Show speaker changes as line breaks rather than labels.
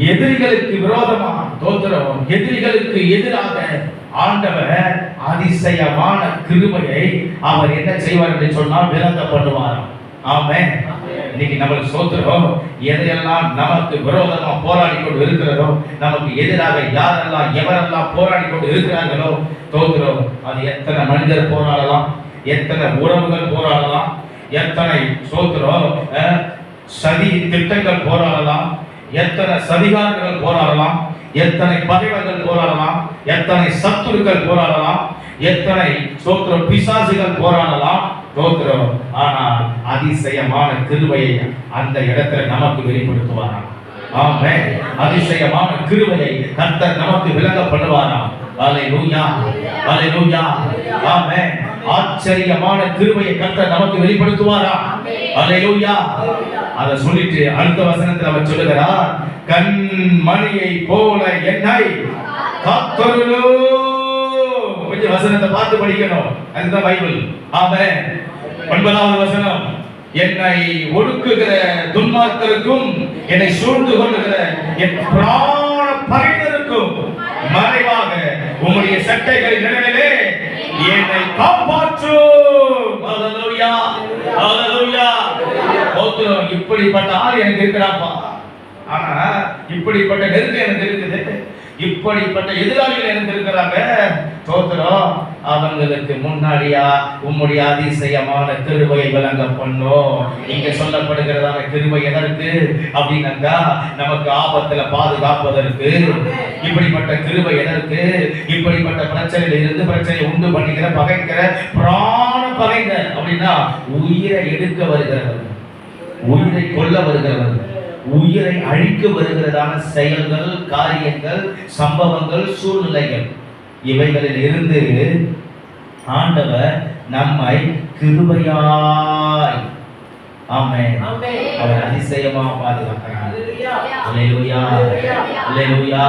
எதிரிகளுக்கு விரோதமா தோத்திரம், எதிரிகளுக்கு எதிராக ஆண்டவர் அதிசயமான கிருபையை அவர் என்ன செய்வார் என்று சொன்னால் விளங்க பண்ணுவார். ஆமென். இன்னைக்கு நம்மளுக்கு சோத்திரம், எதையெல்லாம் நமக்கு விரோதமா போராடி கொண்டு இருக்கிறதோ, நமக்கு எதிராக யாரெல்லாம் எவரெல்லாம் போராடி கொண்டு இருக்கிறார்களோ தோத்திரம், அது எத்தனை மனிதர் போராடலாம், எத்தனை உறவுகள் போராடலாம், எத்தனை சோத்திரம் சதி திட்டங்கள் போராடலாம், எத்தனை சதிகாரர்கள் போராடலாம், எத்தனை பகைவர்கள் போராடலாம், எத்தனை சத்துருக்கள் போராடலாம், எத்தனை சோத்திரம் பிசாசுகள் போராடலாம் தோத்திரம். ஆனால் அதிசயமான கிருபையை அந்த இடத்துல நமக்கு வெளிப்படுத்துவாராம். ஆமென். அதிசயமான கிருபையை கர்த்தர் நமக்கு விளங்க பண்ணுவாராம். அல்லேலூயா, அல்லேலூயா, ஆமென். ஆச்சரியமான கிருபையை கர்த்தர் நமக்கு வெளிப்படுத்துவாராம். அல்லேலூயா. அத சொல்லிட்டு அடுத்த வசனத்துல அவர் சொல்லுகிறார், கண்மணியை போல என்னை காத்தருளும். கொஞ்சம் வசனத்தை பார்த்து படிக்கணும், அதுதான் பைபிள். ஆமென். 9வது வசனம், என்னை ஒடுக்குகிற துன்மார்க்கருக்கும் என்னை சூழ்ந்து கொள்ளுகிற என் பிராண பகைஞருக்கும் மறைவாக உம்முடைய சட்டைகளின் நிழலிலே என்னை காப்பாற்றும். ஹல்லேலூயா, ஹல்லேலூயா. தோத்திரம். இப்படிப்பட்ட ஆள் எனக்கு இருக்கிறாப்பா. ஆனா இப்படிப்பட்ட நெருக்கம் எனக்கு இருக்குது, இப்படிப்பட்ட எதிராளிகள் எனக்கு இருக்கிறாங்க தோத்திரம். அவங்களுக்கு முன்னாடியா உம்முடைய அதிசயமான கிருபையை விளங்க பண்ணும். இங்க சொல்லப்படுகிறதான கிருபை எதற்கு அப்படின்னாக்கா, நமக்கு ஆபத்துல பாதுகாப்பதற்கு. இப்படிப்பட்ட கிருபை எதற்கு? இப்படிப்பட்ட பிரச்சனையில இருந்து பிரச்சனை உண்டு பண்ணுகிற பகைக்கிற பிராண பகைஞர் அப்படின்னா உயிரை எடுக்க வருகிறவர், உயிரை கொல்ல வருகிறவர், உயிரை அழிக்க வருகிறதான செயல்கள், காரியங்கள், சம்பவங்கள், சூழ்நிலைகள், இவைகளில் இருந்து ஆண்டவர் நம்மை கிருபையாய் ஆமென் அவர் அதிசயமா பாதுகாக்கிறார். அல்லேலூயா, அல்லேலூயா.